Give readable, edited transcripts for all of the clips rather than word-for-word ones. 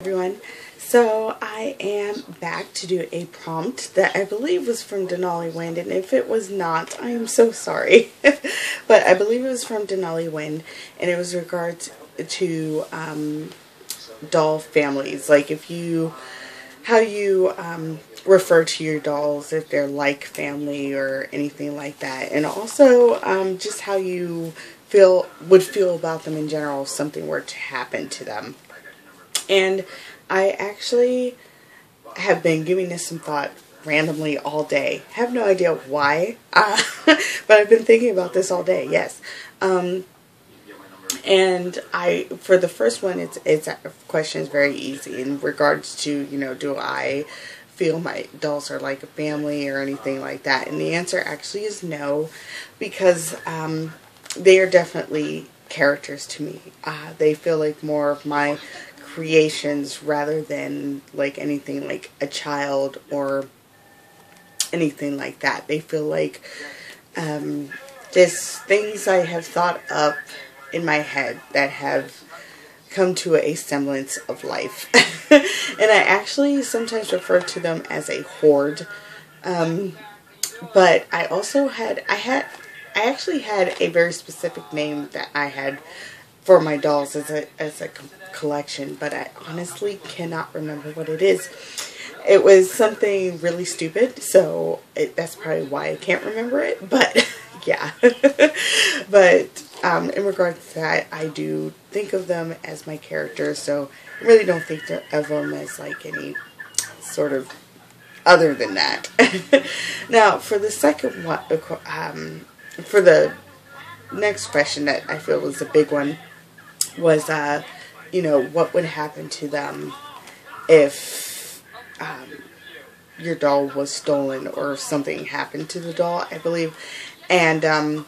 Everyone, so I am back to do a prompt that I believe was from Denali Wind, and if it was not, I am so sorry. But I believe it was from Denali Wind, and it was regards to doll families, like how you refer to your dolls, if they're like family or anything like that, and also just how you would feel about them in general if something were to happen to them. And I actually have been giving this some thought randomly all day. Have no idea why, but I've been thinking about this all day, yes. And for the first one, it's question is very easy in regards to, do I feel my dolls are like a family or anything like that? And the answer actually is no, because they are definitely characters to me. They feel like more of my creations rather than like anything like a child or anything like that. They feel like just things I have thought up in my head that have come to a semblance of life. And I actually sometimes refer to them as a horde. But I actually had a very specific name that I had for my dolls as a collection, but I honestly cannot remember what it is. It was something really stupid, so that's probably why I can't remember it, but yeah. But in regards to that, I do think of them as my characters, so I really don't think of them as like any sort of other than that. Now, for the second one, for the next question that I feel was a big one, was, what would happen to them if your doll was stolen or something happened to the doll, I believe. And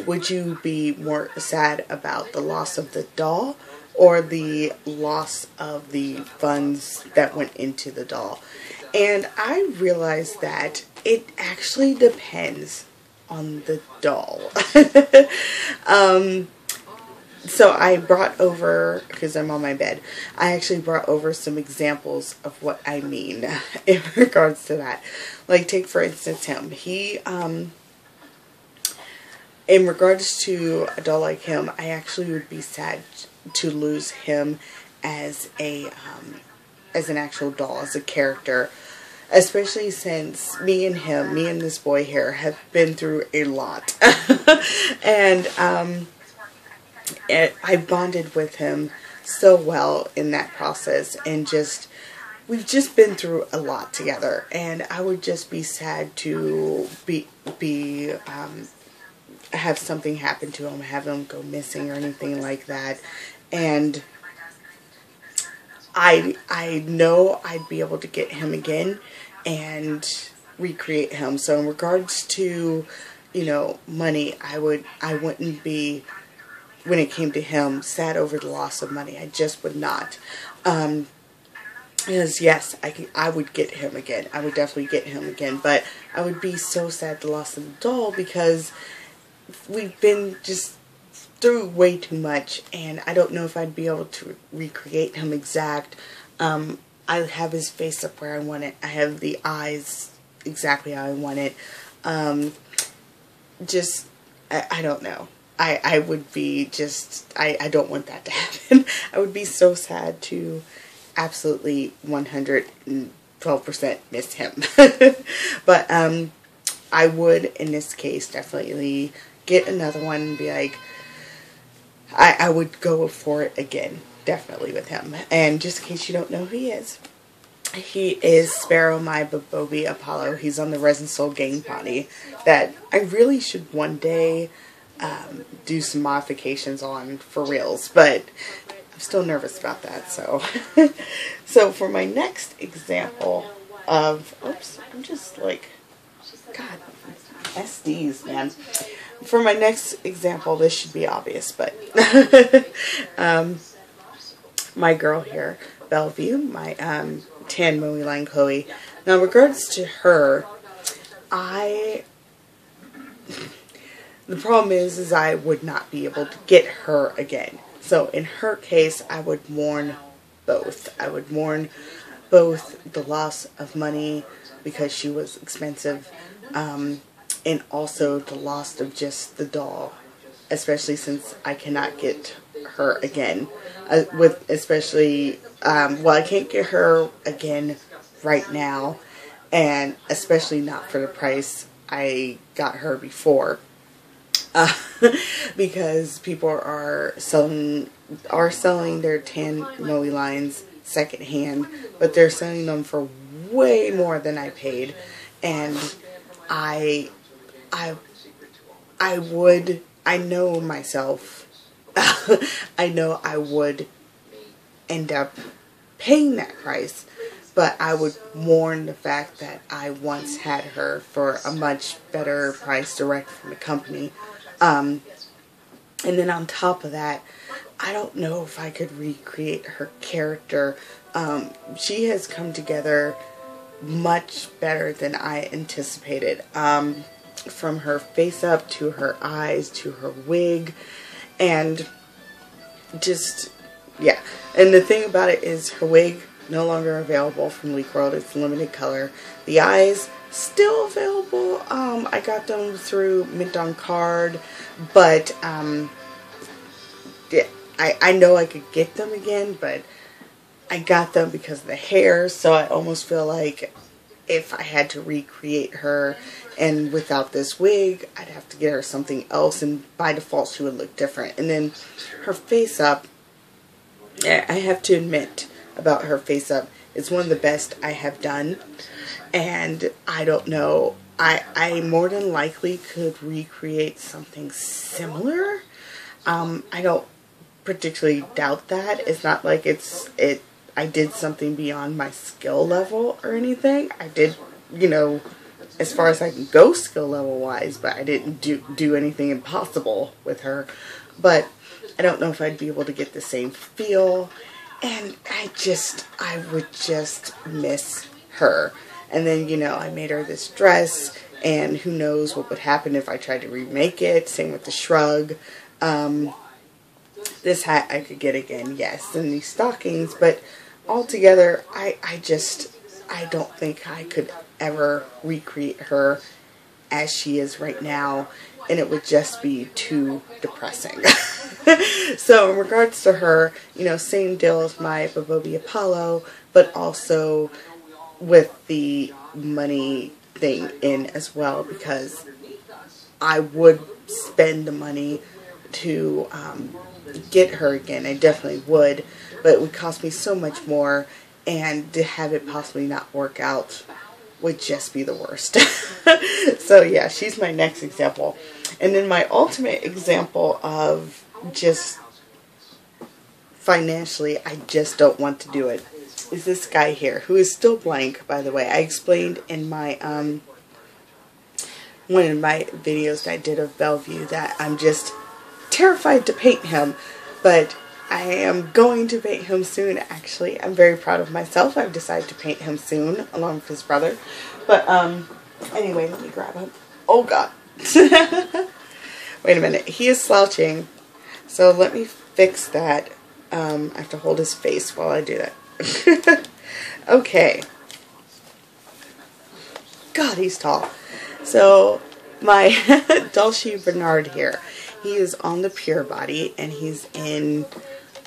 would you be more sad about the loss of the doll or the loss of the funds that went into the doll? And I realized that it actually depends on the doll. So I brought over, because I'm on my bed, I actually brought over some examples of what I mean in regards to that. Like, take for instance him. He, in regards to a doll like him, I actually would be sad to lose him as an actual doll, as a character. Especially since me and this boy here have been through a lot. And I bonded with him so well in that process, and we've just been through a lot together, and I would just be sad to have something happen to him, have him go missing or anything like that. And I know I'd be able to get him again and recreate him. So in regards to, money, I wouldn't be, when it came to him, sad over the loss of money. I just would not. Because yes, I would get him again. I would definitely get him again. But I would be so sad the loss of the doll, because we've been just through way too much, and I don't know if I'd be able to recreate him exact. I have his face up where I want it. I have the eyes exactly how I want it. I don't know. I would be I don't want that to happen. I would be so sad to absolutely 112% miss him. But I would, in this case, definitely get another one and be like, I would go for it again, definitely, with him. And just in case you don't know who he is Sparrow, my Bobobi Apollo. He's on the Resin Soul Gang body that I really should one day do some modifications on for reals, but I'm still nervous about that. So so for my next example of, oops, I'm just like, God, SDs, man. For my next example, this should be obvious, but my girl here, Bellevue, my tan Moe Line Chloe. Now, in regards to her, the problem is I would not be able to get her again. So in her case, I would mourn both. I would mourn both the loss of money because she was expensive, and also the loss of just the doll, especially since I cannot get her again. Well, I can't get her again right now, and especially not for the price I got her before. Uh, because people are selling their tan moe lines secondhand, but they're selling them for way more than I paid, and I know myself. I know I would end up paying that price, but I would mourn the fact that I once had her for a much better price direct from the company. And then on top of that, I don't know if I could recreate her character. She has come together much better than I anticipated. From her face up to her eyes to her wig, and just, yeah. And the thing about it is her wig no longer available from Leak World. It's limited color. The eyes still available. I got them through Mint on Card, but yeah, I know I could get them again, but I got them because of the hair, so I almost feel like if I had to recreate her and without this wig, I'd have to get her something else, and by default she would look different. And then her face up, I have to admit about her face up, it's one of the best I have done, and I don't know, I more than likely could recreate something similar. I don't particularly doubt that. It's not like I did something beyond my skill level or anything. I did, you know, as far as I can go skill level wise, but I didn't do anything impossible with her. But I don't know if I'd be able to get the same feel, and I would just miss her. And then, you know, I made her this dress, and who knows what would happen if I tried to remake it. Same with the shrug. This hat I could get again, yes, and these stockings, but altogether, I don't think I could ever recreate her as she is right now, and it would just be too depressing. So in regards to her, you know, same deal as my Bobobi Apollo, but also with the money thing in as well, because I would spend the money to get her again. I definitely would, but it would cost me so much more, and to have it possibly not work out would just be the worst. So yeah, she's my next example. And then my ultimate example of just financially, I just don't want to do it, is this guy here, who is still blank, by the way. I explained in my one of my videos that I did of Bellevue that I'm just terrified to paint him, but I am going to paint him soon. Actually, I'm very proud of myself. I've decided to paint him soon, along with his brother. But anyway, let me grab him. Oh God. Wait a minute. He is slouching, so let me fix that. I have to hold his face while I do that. Okay. God, he's tall. So my Dulce Bernard here, he is on the Pure Body, and he's in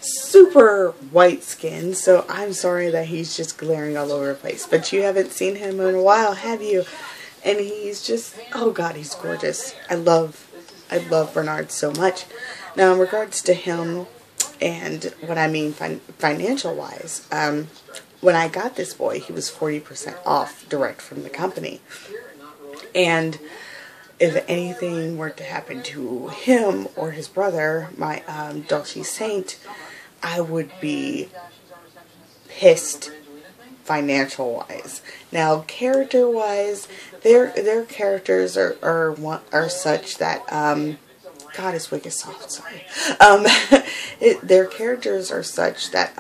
super white skin, so I'm sorry that he's just glaring all over the place. But you haven't seen him in a while, have you? And he's just, oh God, he's gorgeous. I love Bernard so much. Now, in regards to him and what I mean financial wise, when I got this boy, he was 40% off direct from the company. And if anything were to happen to him or his brother, my Dulce Saint, I would be pissed financial wise. Now, character wise, their characters are such that God, his wig is soft, sorry. Their characters are such that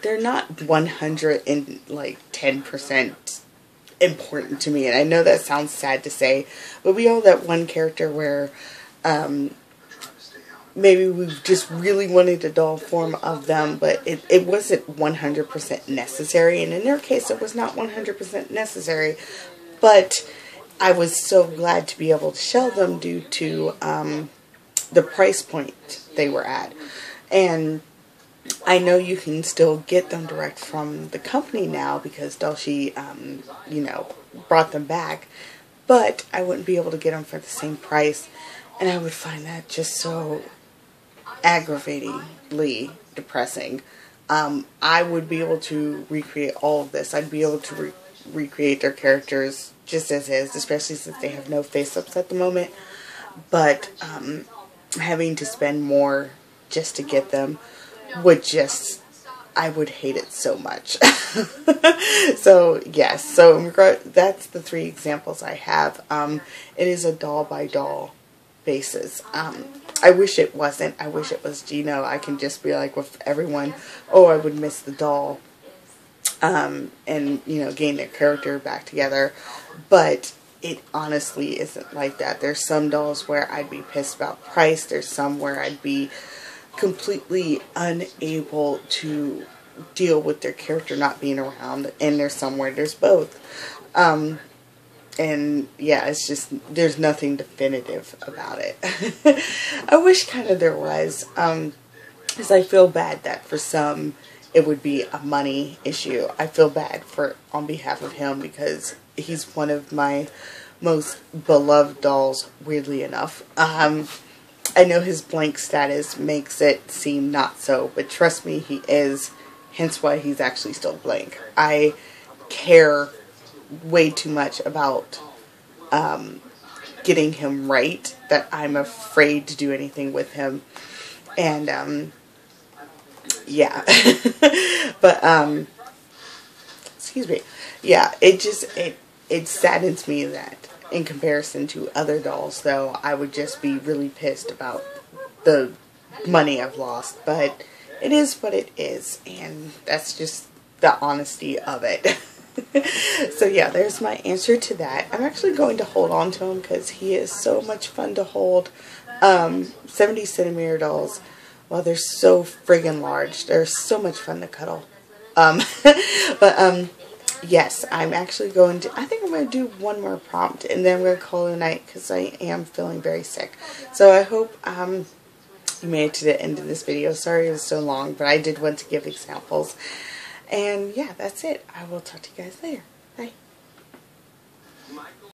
they're not 110% important to me. And I know that sounds sad to say, but we all that one character where maybe we just really wanted a doll form of them, but it wasn't 100% necessary. And in their case, it was not 100% necessary. But I was so glad to be able to sell them due to the price point they were at. And I know you can still get them direct from the company now because Dolce, you know, brought them back. But I wouldn't be able to get them for the same price. And I would find that just so aggravatingly depressing. I would be able to recreate all of this. I'd be able to recreate their characters just as is, especially since they have no face-ups at the moment. But having to spend more just to get them would just, I would hate it so much. So yes, so that's the 3 examples I have. It is a doll by doll basis. I wish it wasn't. I wish it was Gino. I can just be like with everyone, oh, I would miss the doll, and, you know, gain their character back together. But it honestly isn't like that. There's some dolls where I'd be pissed about price. There's some where I'd be completely unable to deal with their character not being around. And there's some where there's both. And yeah, it's just, there's nothing definitive about it. I wish kind of there was, because I feel bad that for some it would be a money issue. I feel bad on behalf of him because he's one of my most beloved dolls, weirdly enough. I know his blank status makes it seem not so, but trust me, he is, hence why he's actually still blank. I care way too much about getting him right that I'm afraid to do anything with him. And yeah. But excuse me. Yeah, it saddens me that in comparison to other dolls, though, I would just be really pissed about the money I've lost. But it is what it is, and that's just the honesty of it. So yeah, there's my answer to that. I'm actually going to hold on to him because he is so much fun to hold. 70 centimeter dolls, well, they're so friggin' large. They're so much fun to cuddle. But yes, I'm actually going to, I think I'm going to do one more prompt and then I'm going to call it a night because I am feeling very sick. So I hope you made it to the end of this video. Sorry it was so long, but I did want to give examples. And yeah, that's it. I will talk to you guys later. Bye.